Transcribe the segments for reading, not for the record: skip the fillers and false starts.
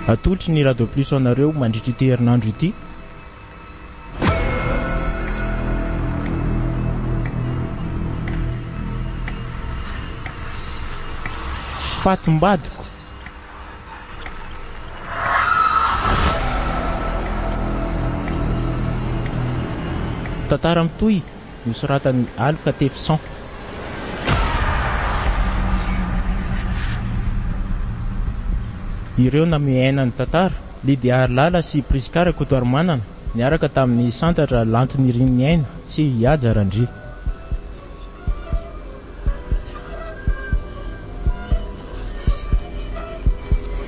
atolotry ny radio plus anareo mandritry ity herinandro ity. Fatim Badiko. Tantara Mitohy nosoratan'ny aloka Tefsan. Ireo namiainan'ny tantara Lidy Arlala sy Prisikara Kotoarmanana niaraka tamin'ny santatra lantony rin'ny aina sy hiajarandry.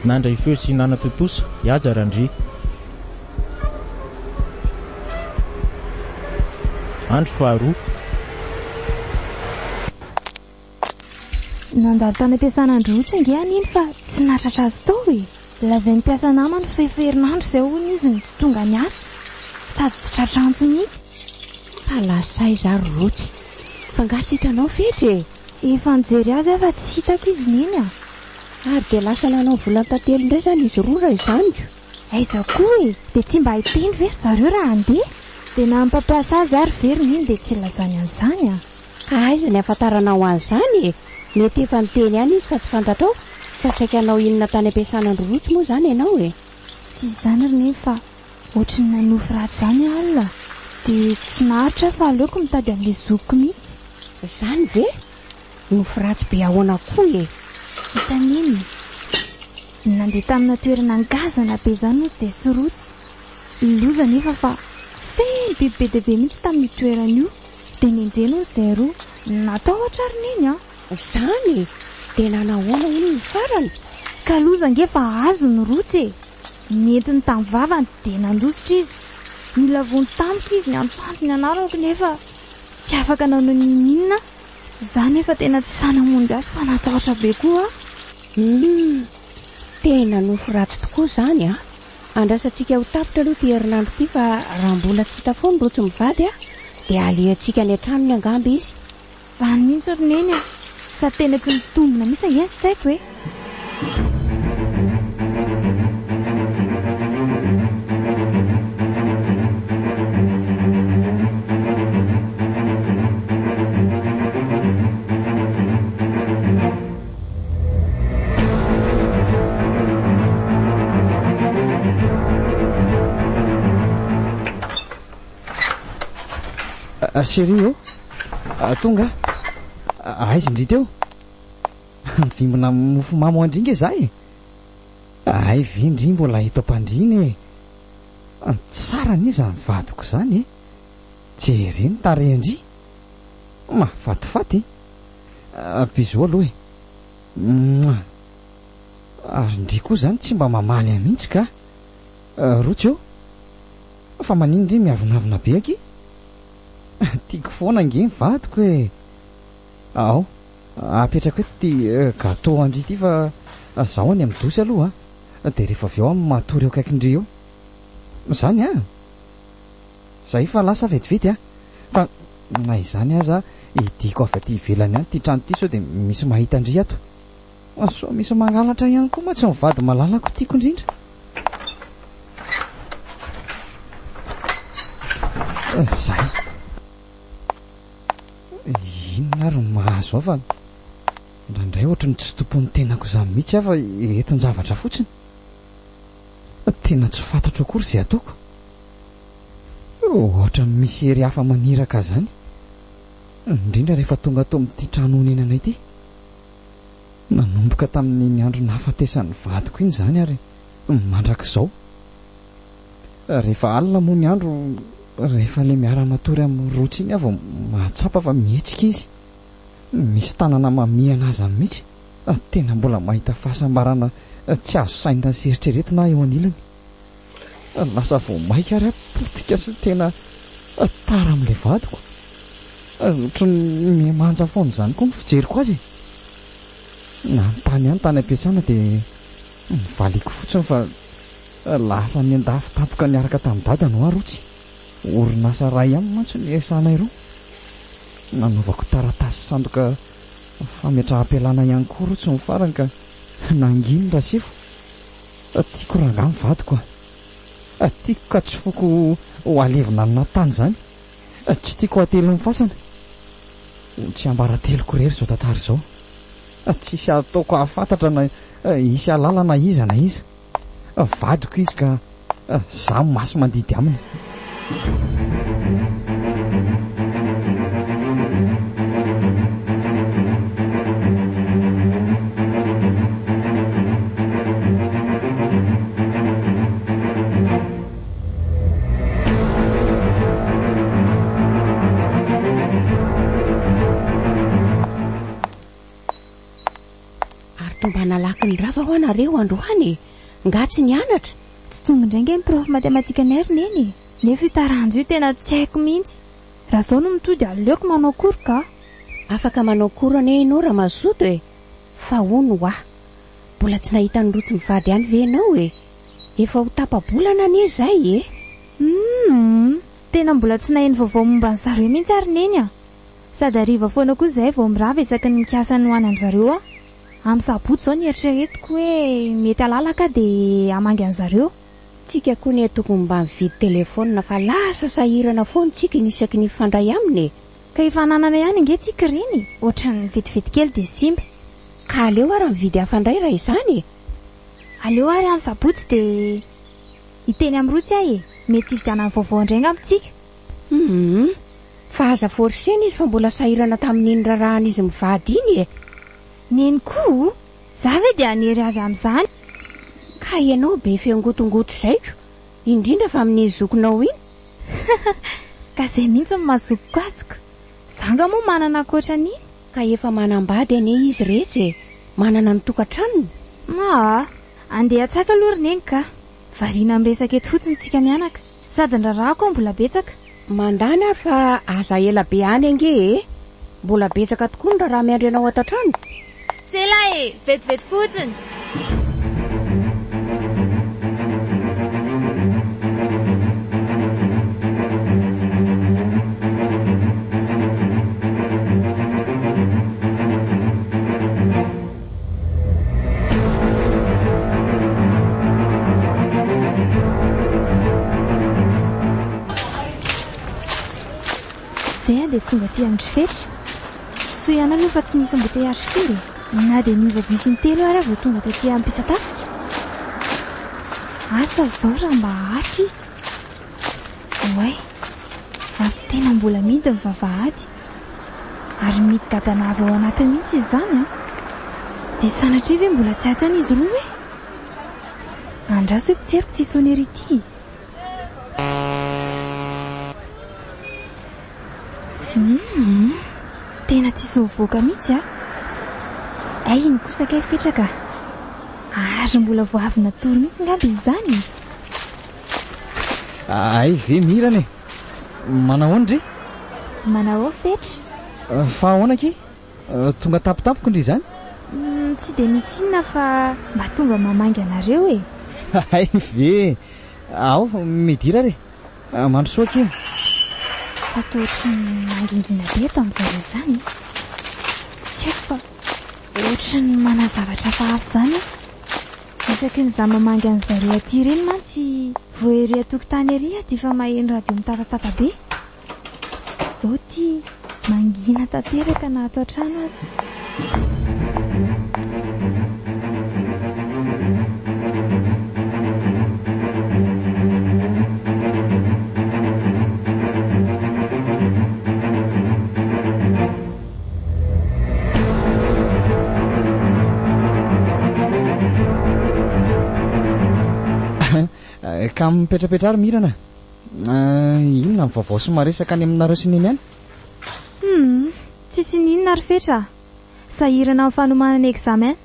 Nandray feo sy nanatotosa hiajarandry. Andro Faharoa. Nandalo tany am-piasan'Andro tsy aniny fa tsy natratra azy tao e. Lazay ny mpiasa namany feherinandro izay hono izy ny tsy tonga niasa sady tsy tratranjo mihitsy. Alasay zary rotsy fa nga tsy hitanao fetry e. Efa nijery azy fa tsy hitako izy neny a. Ary dia lasa nanao volan tantely indray zany izy roa raha izany ko. Aiza koa e, dia tsy mba hiteny very zareo raha andeha. Dia na mpampiasa azy ary very iny dia tsy lazany an'izany a. Aiza ny afantarana ho an'izany e. Mety efa niteny ihany izy fa tsy fantatrao. Fa saika anao inona tany am-piasan'Andro rotsy moa zany ianao e. Tsy izany ry fa ohatry ny nanofy ratsy izany alina. Dia tsy naharitra fa aleoko mitady an'ilay zokiko mihitsy. Izany ve? Nofy ratsy be ahoana koa e. Hitaniny, nandeha tamina toerana ngazana be izany ozy dia sy rotsy. Loza nefa fa feno biby be dia be mihitsy tamin'ny toerana io. Dia nenjena ozy izay roa natao ohatrariny iny a. Izany dia nanahoana iny ny farany. Ka loza ngefa azo ny rotsy e. Nentiny tamin'ny vavany dia nandositra izy. Mila vonjy tamiko izy ny antsoantony anarako nefa tsy afaka nanao ninina. Izany efa tena tsy sanamonjy azy fa natahotra be koa. Tena nofy ratsy tokoa izany a. Andrasantsika ho tapitra aloha ty herinandro ity fa raha mbola tsy hita foana rotsy mivady a dia alehantsika ny an-trano ny angamba izy. Izany mihitsy ry neny a. Sady tena tsy mitombina mihitsy ange sy saiko hoe. Chérie tonga aiza indry teo mivimbina mofo mamy ho andringa zahay. Ay ve indry mbola hito ampandriny e. Tsara niza ny vadiko zany e. Jery ny tare andry mahafatifaty. Bizo aloha e. Ary ndry koa zany tsy mba mamaly amihitsy ka rotsy eo fa manindry miavonavina be aky. Tiako foana nge mivadiko e. Ao apetraka eto ty gâteau andry ity fa zaho any amin'ny dosy aloha dia rehefa avy eo amin'ny matory eo akaikindry eo izany a. Zay fa lasa vetivety a. Fa na izany aza idiko avy aty ivelany any ty trano ty sao dia misy mahita andry ato. So misy mangalatra ihany koa ma tsy mivady malalako tiako indrindra. Zay inona ary mahazo aho fa ndraindray ohatrany tsy tompon'ny tenako izany mihitsy aho fa entin-javatra fotsiny. Tena tsy fantatro akory izay ataoko. Ohatra misy hery hafa maniraka zany indrindra rehefa tonga ato amin'ity trano honenana ity. Nanomboka tamin'ny andro nahafatesan'ny vadiko iny zany ary mandrakizao. Rehefa alina moa ny andro rehefa le miara-matory amin'ny rotsy iny avao mahatsapa fa mihetsika izy. Misy tanana mamihana azy amin'ny mihitsy. Tena mbola mahita fahasambarana tsy azo saina sy eritreretina eo anilany. Lasa vao maika ary apotika sy tena tara amin'ilay vadiko. Ohatrany mihamanja foana izany koa ny fijeriko azy. Nanontany ihany tany am-piasana dia nivaliko fotsiny fa lasa ny andafy tapoka niaraka tamin'ny dadany ho rotsy. Orinasa ray ihany mantsy ny esanay roa. Nanaovako taratasy sandoka fametraha-pialana ihany koa rotsy ny farany ka nanginy rasefo. tiako ranga mivadiko tiako ka tsy foko ho alevina ny natany zany tsy tiako hatelo ny fasana tsy ambarateloko rery zao tantara zao tsisy ataoko ahafantatra na isy alalana iza na iza vadiko izy ka za maso mandidy aminy. Mba nalaky ny rava ho anareo androany nga tsy nianatra tsy tombo indrainga ny prof matematika ny ary neny nefa io taranjo io tena tsy haiko mihitsy raha zao no mitody aleoko manao kory ka afaka manao kory ane ianao raha mazoto fa ono ho mbola tsy nahita ny rotsy mivady any venao efa ho tapa-bolana ane zay tena mbola tsy naheno vaovao momba ny zareo mihitsy ary neny sady ariva foana koa zay vao mirava isaky ny mikasa ny ho any amin'zareo amin'ny sabotsy zao ny eritreretiko hoe mety alalaka dia hamangy an'zareo tsika koa ny tokony mba mividy telefona fa lasa sahirana foana tsika nisaky ny fandray aminy ka efa nanana ihany inge tsika reny ohatra ny vetivety kely dia simba ka aleo ary mividy hafandray raha izany aleo ary amin'ny sabotsy dia hiteny amin'ny rotsy mety hividianany vaovao indray ngamitsika fa aza forsena izy fa mbola sahirana tamin'iny rahan'izy mivady iny neny koa za ve dia anery azy amin'izany ka ianao be fiangotongoto zaiko indrindra fa amin'ny zokonao iny ka zay mihitsy ny mahazokoko azoko zanga moa manana akoatra an'iny ka efa manambady ane izy rehetra manana ny tokantranony andeha atsaka aloha ry neny ka variana miresaka eto fotsiny tsika mianaka sady ny Raha koa mbola betsaka mandany ary fa aza ela be any ange mbola betsaka tokoa ny Raha miandry anao ato-trano sela vetivety fotsiny zay dia tonga ty amin'ny fetry so ihany aloha fa tsy nisy embouteillage firy na dia niova bus intelo ary vao tonga taty ampitatafika asa zao raha mba hato izy oay ary tena mbola midy ny vavahady ary midy gadanava ao anatiny mihitsy izy zany dia sanatria ve mbola tsy hato any izy roa andraso hoe pitseriko ty sonnerie ty tena tsisy mivoaka mihitsy iny kosa kay fetraka ary mbola voavy natory mihitsy ngamba izy zany ay ve mirana manao ondry manao fetra fa ahoanake tonga tapitapoko ndry zany tsy dia misy inona fa mba tonga mamangy anareo ay ve ao midira re mandrosoake atao ohatry ny mangingina be eto amin'izareo zany tsy haiko fa ohatry ny manazavatra fahafy zany isaky ny za mamangy an'zareo aty ireny mantsy vao ery atokotany ery dia efa maheno radio mitatatata be zao ty mangina tanteraka na ato an-trano azy ka mipetrapetra ary mirana inona ny vaovao sy maresaka any aminareo sy neny any tsisy ninona ary fetra sahirana amin'ny fanomanana examen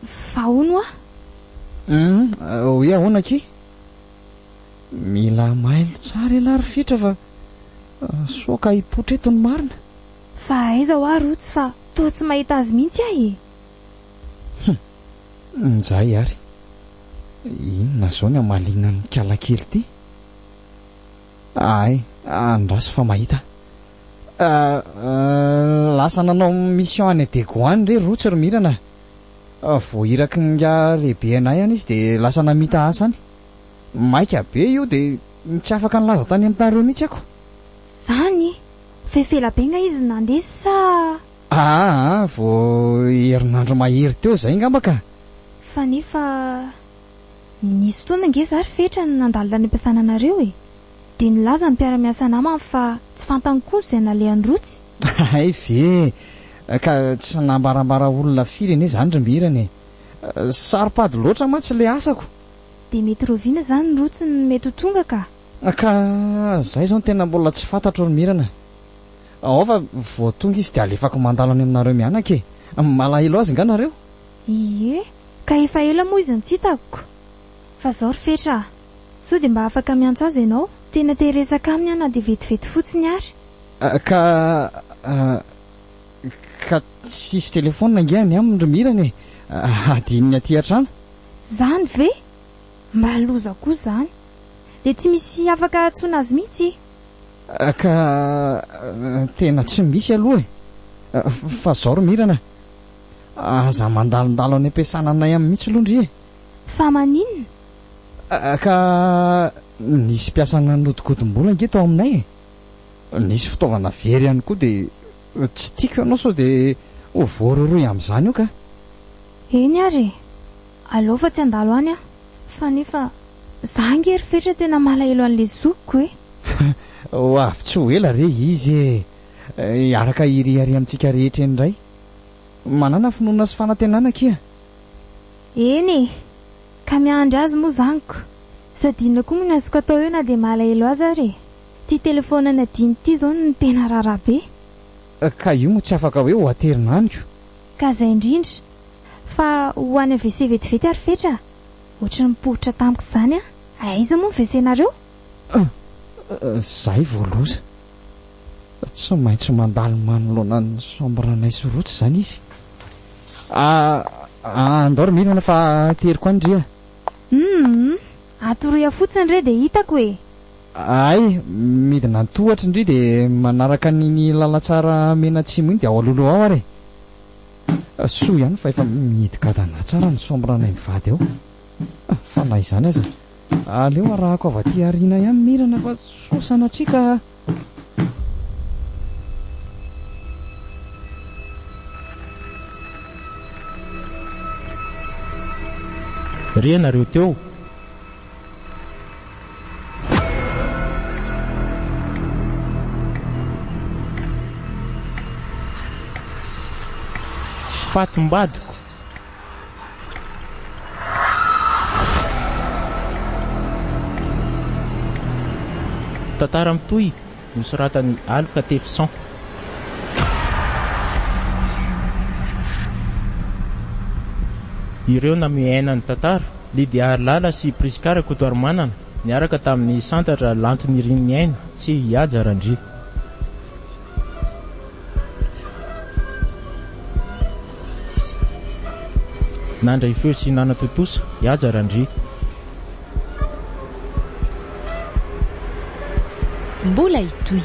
fa ono hoe ahoanake mila mailo tsara ela ary fetra fa soka hipotra eto ny marina fa aiza ho ary rotsy fa to tsy mahita azy mihitsy nzay ary inona zao ny amalina ny kalakely ty ay andraso fa mahita lasa nanao mission any Adego any re rotsy ry mirana Vao iraky nga lehibe anay any izy de lasa namita asany. Maika be io de tsy afaka nilaza tany amin'nareo mihitsy ako. Zany fefela be nga izy nandesa sa... vao herinandro mahery teo zay ngamba ka. Fa nefa nisy fotoana nge zary fetra ny nandalo tany am-piasana anareo de nilaza ny mpiara-miasa namana fa tsy fantany koa izay nalehan'ny rotsy. Ay ve ka tsy nambarambara olona firy ane zany Ramirana. Saripady loatra mantsy le asako. De mety roviana zany ny rotsy ny mety ho tonga ka. Ka zay zao no tena mbola tsy fantatro Ramirana. Ao fa vao tonga izy de alefako mandalo any aminareo mianaka malahelo azy nga nareo. Ie, ka efa ela moa izy nitsitako. Fa zao ry fetra, sao de mba afaka miantso azy ianao. Tena teresaka aminy ana de vetivety fotsiny ary. Ka tsisy telefona angehany aminy Ramirana adininy aty an-trano. Zany ve? Mba loza koa zany. De tsy misy afaka atsona azy mihitsy. Ka tena tsy misy aloha fa zao Ramirana, aza mandalondalo any am-piasana anay amin'ny mihitsy londry. Fa maninona? Ka nisy mpiasana nodikodim-bola nge tao aminay. Nisy fitaovana very ihany koa de tsy tiako ianao sao de voaroroy amin'izany io ka. Eny ary, aleo fa tsy andalo any fa nefa za nge ry fetra tena malahelo an'le zokiko avy tsy ho ela re izy araka iriary amintsika rehetra indray. Manana finoana sy fanantenana kia. Eny ka miandry azy moa zaniko. Sady inona koa moa ny azoko atao eo na de malahelo azy ary. Ty telefona na diny ty zao ny tena rara be. Ka io mo tsy afaka hoe ho aterinaniko. Ka zay indrindra. Fa ho any WC vetivety ary fetra. Ohatry ny poitra tamiko zany aiza moa ny WC-nareo? Zay voaloza. Tsy maintsy mandalo manoloana ny sombranay sy rotsy zany izy. Andao Ramirana fa teriko andria. Atoroya fotsiny re de hitako Ay, midina tohatra indri de manaraka niny lalatsara mena tsimo iny de ao alolo ao ary. Soa ihany fa efa mihidigadana tsara ny sombranay mivady ao. Fa na izany aza aleo arahako avy aty arina ihany Mirana fa sosanatrika. Ry nareo teo. Fatim Badiko. Tantara Mitohy nosoratan'ny aloka Tefson. Ireo namiaina ny tantara Lidia Lala sy Priskara Kotoarmanana niaraka tamin'ny santatra lantony rin'ny aina sy hiaja randry. Nandray feo sy nanatotosa hiaja randry. Mbola hitohy